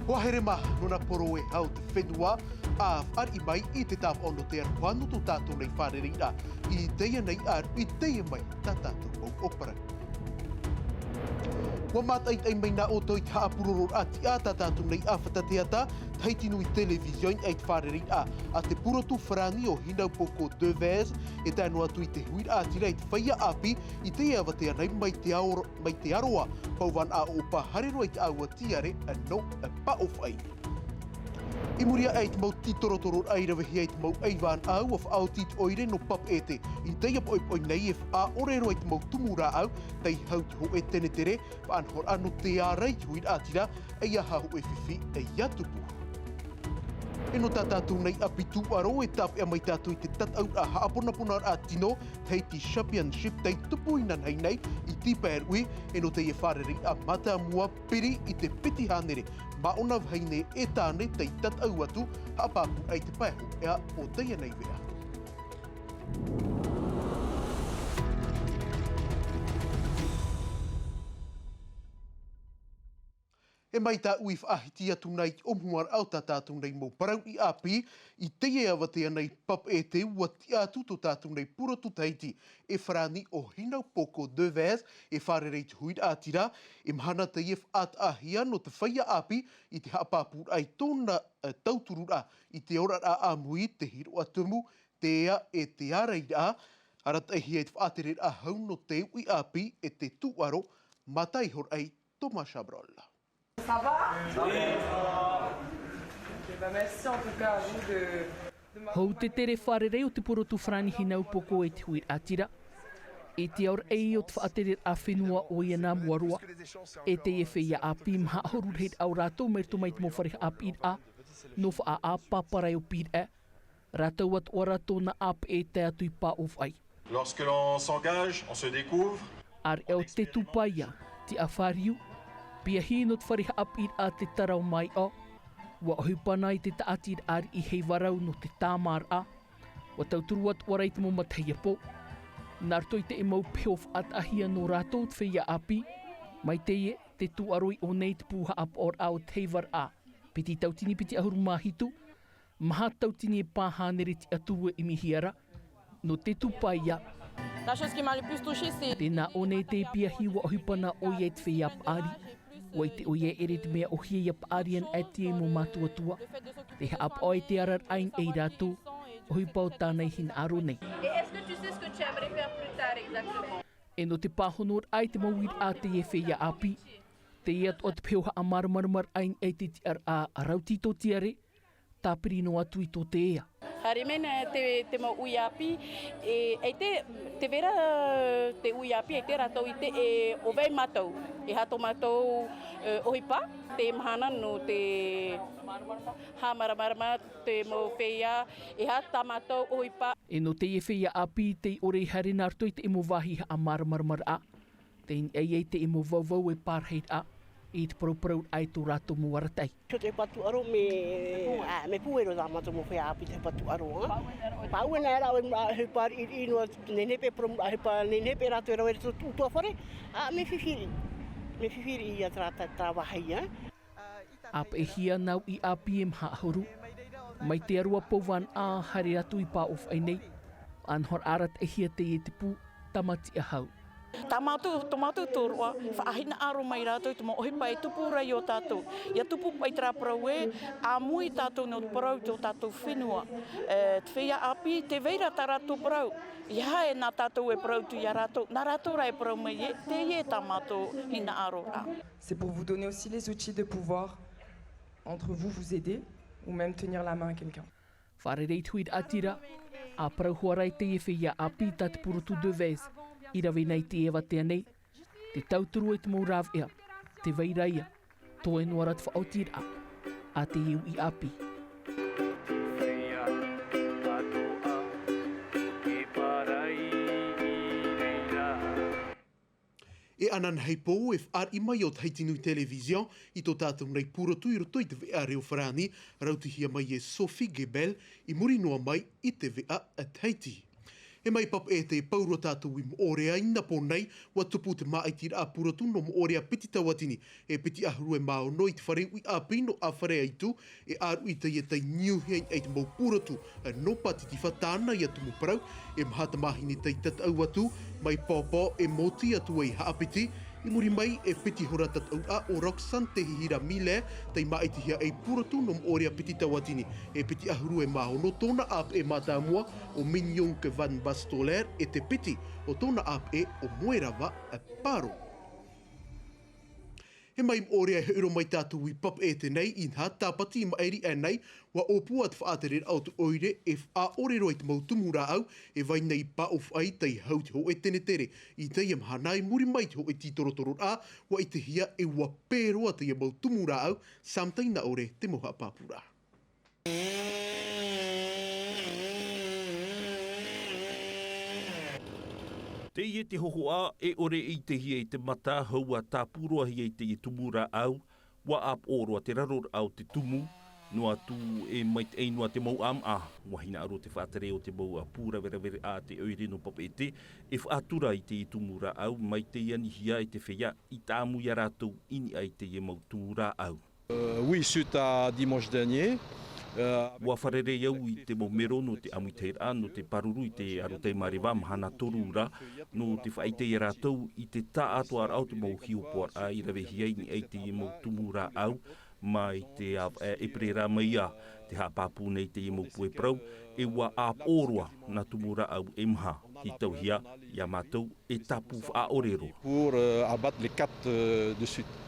Wahere maha nuna poro e hau te whenua a ar I mai I te tāp ono te aru whanu tō tātou nei whārerira I teia nei aru I teia mai tā tātou au opera. Wa mātai ai mai nā o toi te haapuroro ati a tā tātou nei a whatateata taiti nui television ai te whārerira a te purotu wharani o hinau poko de vez e tānu atu I te huira ati rei te whaia api I te ea watea nei mai te aroa pauwan a o paharero ai te aua tiare no a paofai. I muria ai te mau titorotoro ai rawehi ai te mau aiwan au of au tit oire no pap ete. I teia poi nei e a orero ai te mau tumura au tei hau te ho e tene tere pa anhor anu te arei huira atira e aha ho e whiwhi e iatupu. E no tātātou nei apitu aro e tāp ea mai tātou I te tataura haaponaponar a tino tei ti championship tei tupu inan hei nei I tipa erui e no tei e whareri a mata mua piri I te piti hanere maona vhaine e tāne tei tatau atu haapapu ai te paeho ea o teia nei wea. E mai tā ui whaahiti atu nei omhuar au tā tātou nei mō parau I api I teie awa tea nei pap e te ua ti atu tō tātou nei purotu teiti e wharani o hinau poko de vez e wharerei te huira atira e mahana te ief at ahia no te whaia api I te hapapur ai tōna tauturura I te ora a amui te hiro atumu te ea e te areira arat ehi e te whaatere a hau no te ui api e te tuaro matai hor ai Thomas Chabrolla. Ça va? Oui. Merci en tout cas à vous de Hou te tere wharerei o te purotu whrani hinau poko e te huir atira. E te aur ei o te whaatere a whenua o ia nā muarua. E te e whia api mha horur heit au rātou mertu mai te mo whareha a pīr a. No wha a paparai o pīr e. Rātou at ora tōna ap e te atu I pā of ai. Lorsque l'on s'engage, on se découvre. Ar e o te tupaia, te awhariu. Pia hino te whareha apir a te tarau mai o. Wa ohupana I te taatir ari I hei warau no te tāmar a. Wa tauturu at warai te mo matahia po. Nartoi te e mau peof at ahia no rātou te whia api. Mai teie te tu aroi o nei te puha ap or au te heivar a. Piti tautini piti ahuru mahitu. Maha tautini e pāhanere te atua I mihiara. No te tupaia. La chose qui m'a le plus touché c'est Tēnā o nei te pia hi wa ohupana o iei te whia ap ari. Wai te oie ere te mea o hia ap arian ati e mo mātua tua. Te ap oi te arar ain ei rātou. Ohi pau tānei hin aro nei. Et est-ce que tu sais ce que tu aimerais faire plus tard exactement? E no te pāhonor ai te mawir a te e whia api. Te iat o te peoha a marmarmar ain e te ar a rautito tiare. Tāpiri no atu I tō te ea. Hare mena te mau ui api e te vera te ui api e te ratou I te e ovei matou. E hato matou ohipa, te mahana no te hamaramarama, te mau whea, e hata matou ohipa. E no te e whia api te ore hare nartoi te emo wahi a marmarmar a. Te ei te emo vauvau e pārheit a. I te parau ai tō rātou muaratai. So te patu aro me puero da mato mo whea api te patu aro. Pauena era o hupari I no nenepe prom hupa nenepe rato era o tua whare. Me whiwhiri. Me whiwhiri I a trawahai. Ap e hia nau I api e mha horu. Mai te arua pouwan a hare atu I pā of ai nei. Anhor arat e hia te e te pū tamati a hau. Tamatu tōrua, whaahina aro mai rātou te mo ohipa e tupu rai o tātou. Ia tupu pai tra parau e, a mui tātou no parau tō tātou whenua. Te whia api, te veira tā rātou parau. Ia e nā tātou e parau tu ia rātou, nā rātou rai parau mai e, te ie tāmatou hina aro rā. C'est pour vous donner aussi les outils de pouvoir entre vous vous aider ou même tenir la main à quelqu'un. Wharerei tuid atira, a parau huarai te e whia api tā te purutu de vez. I rawe nei te ewa tea nei, te tauturu e te mou rav ea, te veiraia, tō e noara te whaotira, a te iu I api. E anan hei pō e whaar I mai o Taitinui Television I tō tātou nei purotu I roto I te vea reo wharani, rautihia mai e Sophie Gebel I muri noa mai I te vea a Taiti. E mai pap e te pauro tātou I moore aina pōnei, wa tupu te maaiti a puratu no moore a piti tawatini, e piti ahuru e mao noi te whare ui a pino a whare aitu, e aru I te ieta niu hei e te mau puratu, no pati ti whatana I atu mo parau, e mahata mahini te tatau atu, mai pāpā e moti atu ai haapiti, I muri mai e piti hora tatau a o Roxanne te hihira mile, te maaiti hia e puratu no moore a piti tawatini, e piti ahuru e mao no tōna ap e mātāmua o Mignon ke Van Bastoler e te piti o tōna ap e o Moerawa a Paro. He mai ore e heuro mai tātou I pap e tenei I nha tapati I maeri e nei wa opu at whaaterer au tu oire e whaore roi te mautumura au e vai nei pa of ai tei hau te ho e tene tere I tei am hanai muri mai te ho e titorotoro a wa I te hia e wa pēroa tei mautumura au samtai na ore te moha pāpura. Te ie te hoho a e ore I te hia I te mata haua tā pūroa hia I te I tumura au, wa ap oroa te raror au te tumu, no atu e mai te einua te mau am a, wahina aro te whaatere o te mau a pūra veravere a te oire no papa e te, e whaatura I te I tumura au, mai te iani hia I te whea I tāmu ia rātou ini ai te I mau tumura au. Oui, suite à dimanche dernier. Wa wharere iau I te momero no te amuiteira no te paruru I te arotei mariwa mahana torura no te whaitei rātou I te tā atua au te mau hiupoa a I rawe hiai ni ei te mau tumura au mai te eprera mai a te hapāpū nei te mau pue prau e wa ap oroa na tumura au e maha ki tau hia ia mātou e tapu wha orero. Pour abattre les quatre de suite.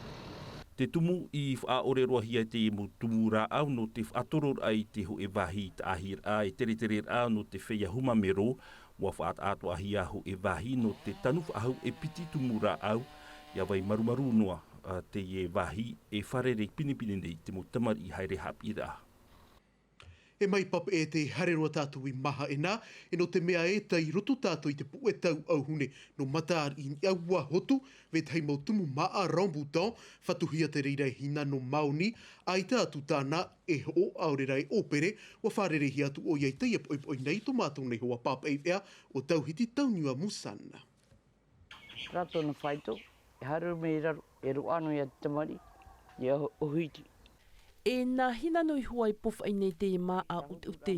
Te tumu I whaoreroa hia te mu tumura au no te whaatoror ai te ho e wahi te ahir a e tere a no te whea huma mero wa whaat ato ahia ho e wahi no te tanu whaahau e piti tumura au ia wai marumaru noa te e wahi e wharere pinipini nei te mo tamari I haere hapira. E mai papa e te hareroa tātou I maha e nā, e no te mea e tai roto tātou I te pu e tau au hune, no mataar I aua hotu, ve tei mau tumu maa rambutan, whatuhia te reira hina no mauni, ai tātou tāna e ho aurera e opere, wa wharere hi atu o iei tei oi nei to mātou nei hoa papa e ea, o tauhiti tauniua musana. Rato na whaito, e haru me e ro anu ia tamari, ia ohuiti. E nā hina noi huai pofa I nei te mā a ute,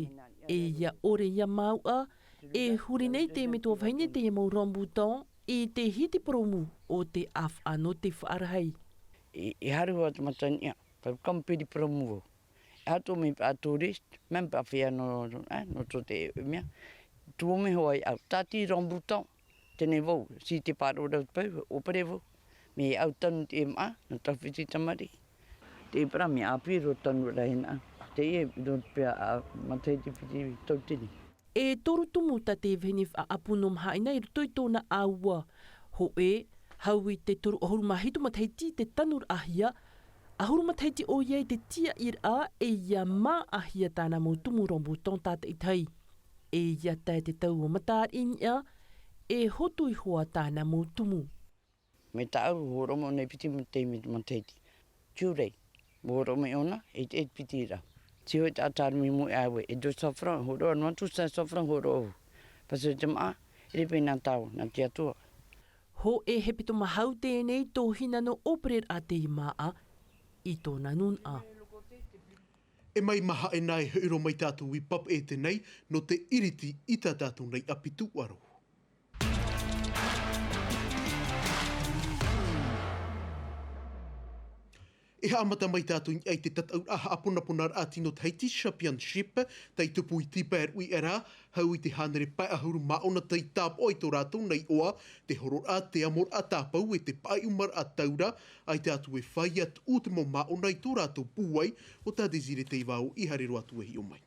e ia ore ia mau a, e huri nei te me tua whaine te mau rambutan, e te hiti promu o te af ano te whaarahai. E haru a te matani ia, pa kampiri promu o. E hato me pa tourist, men pa whia no to te mea. Tuo me hoai au tati rambutan, tene vau, si te paro rau pau, o pare vau. Me au tanu te mā, no tawhiti tamari. Te prami a piro tanu rahina, te e no pia a matei te piti tautini. E toru tumu ta te vhenif a apunom haina I rutoi tōna aua. Ho e, hau I te toru ahuru mahitu mataiti te tanur ahia, ahuru mataiti o iei te tia ir a e ia mā ahia tāna mo tumu rambutan tāta I tai. E ia tai te tau o matār inia, e hotu I hoa tāna mo tumu. Me tāu horomo nei piti mataiti. Tūrei. Moro me ona, e pitira. Tio e tātāru mi mo awe, e do sofran, horo anua tu sa sofran horo o. Paso te maa, e repe nā tau, nā te atua. Ho e he pito mahau tēnei tō hina no operer a te maa I tōna nun a. E mai maha e nai heuro mai tātou I pap e tenei no te iriti I tā tātou nei apitu aro. E haamata mai tātou I te tatau aha apunapunar a tino Haiti Championship, tei tupu I tipaer ui era, hau I te hanere pai ahuru maona tei tāpo I tō rātou nei oa, te horor a te amor a tāpau e te pai umar a taura, ai tātou e whai atu o te mo maona I tō rātou pūai, o tā desire te iwao I harero atu e hi o mai.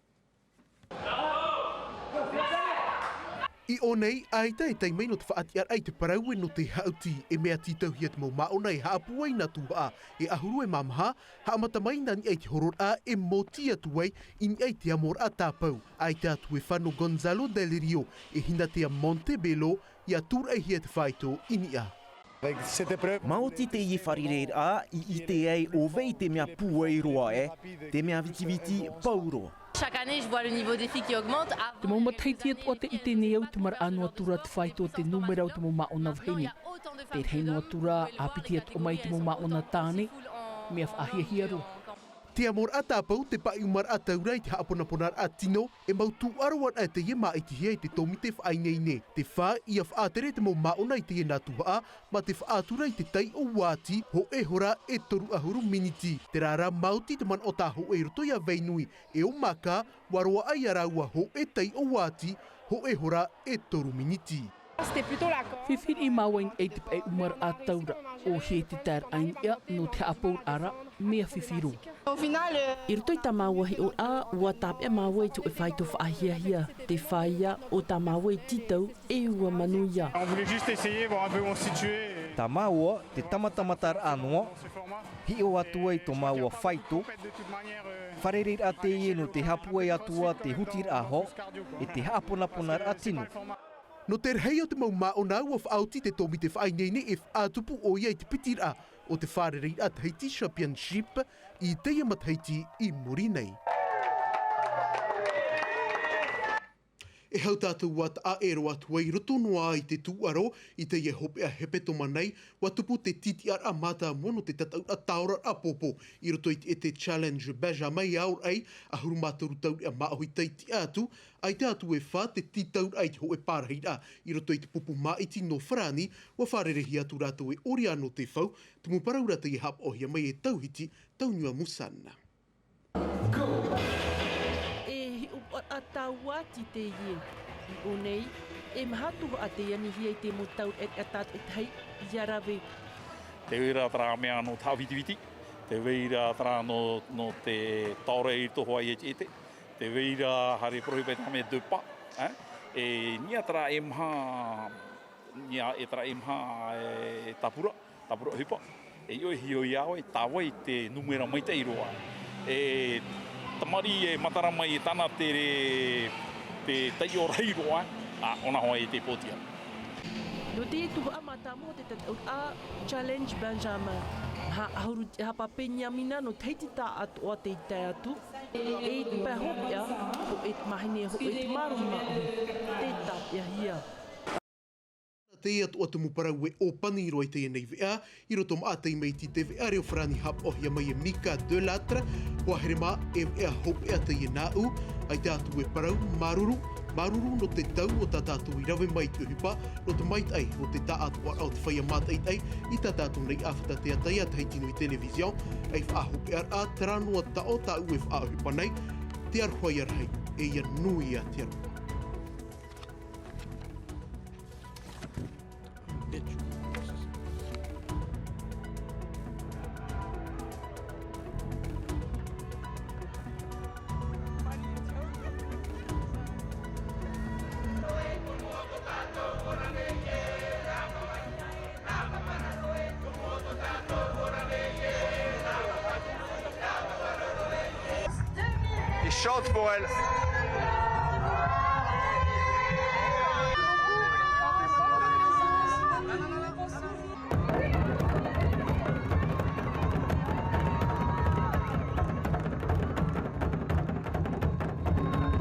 I o nei, ai tai mai no te whaati ar ai te paraue no te hauti e mea titau hia te mau maona e haapuai na tuha e ahuru e mamaha, haamata mai nani ai te horor a e moti atuai ini ai te amor a tāpau. Ai tātu e whano Gonzalo Del Rio e hina te a Montebello I a tur ai hia te whaito ini a. Maoti te I wharirei a I te ei o vei te mea puai roa e, te mea viti pauro. Chaque année, je vois le niveau des filles qui augmente. Te mau mataiti atua te ite nei au te mara anua tura te whaito te numera au te mau maona vahini. Te reino atura apiti atu o mai te mau maona tāne, mea whaahia roa. Te amor atapau te pai umar ataura i te haaponaponar atino e mau tu aroan ai te ye maa i te hia i te tomi te whainei. Te wha i a whaatere te mau maona i te ye nātua ma te whaatura i te tai o wāti ho e hora e toru ahuru miniti. Te rara mauti te man o tā ho e roto ia veinui e o maka waroa ai araua ho e tai o wāti ho e hora e toru miniti. Whiwhiri I mawain e te pai umar ataura o he te tēr ainia no te apaur ara mea whiwhiru. I roto I tā māwahi o a ua tāpea māwai tu e whaito whaahiahia te whaia o tā māwai titau e ua manuia. Tā māua te tamatamatar anō, hi o atua I tō māua whaito, wharerir a te ie no te hapua atua te hutir aho, e te haaponaponar atinu. No te rhei o te mau maona ua whaauti te tomi te whainei e whaatupu o ia I te pitira o te wharerei a Tahiti Championship I teia mataiti I Murinei. E hau tātou wat a ero atua I roto noa I te tūaro I te hope a hepe toma nei wa tupu te titi ar a mata mono te tatau a taura a popo I roto I te challenge beja mai aur ai a huru mātoru tau a maohi teiti atu ai te atu e wha te titau ai te ho e pārahira I roto I te pupu maiti no whrani wa wharerehi atu rātou e ori anō te whau tumu paraura te I hap ohia mai e tauhiti taunua musana. A tauati te ie. I o nei, e mahatu a te anihi I te motau e atat e tei iarawe. Te wera tra mea no tāwitiviti, te wera tra no te taore I toho ai ete, te wera hare prohibe tame dupa, e nia tra e maha, nia e tra e maha e tapura hipa, e oi hio iao e tawa I te numera mai te iroa. E tamari e matara mai e tana te tai o reiroa, ona hoa e te potia. No te tuhu a matamo te tatau a challenge Benjamin. Hauru te hapa peña mina no teiti tā atu o te ite atu. E te pai hopia, ho e te mahine ho e te maruma o te tāpia hia. Te atu o te muparau e o paniro I te nei vea, I roto ma te meiti te vea reo whrani hap ohia mai e Mika de Latre, hoa here ma e vea hope a te nāu, ai te atu e parau maruru no te tau o tā tātou I rawe mai te hupa, no te mait ai o te tā atu ar au te whaia mātai ai, I tā tātou nei awhata te atai a Tahiti Nui Television, ai whaahope ar a taranoa ta o tā ue whaahupa nei, te ar hoi ar hei, e ia nui a te aroa. Il chante pour elle.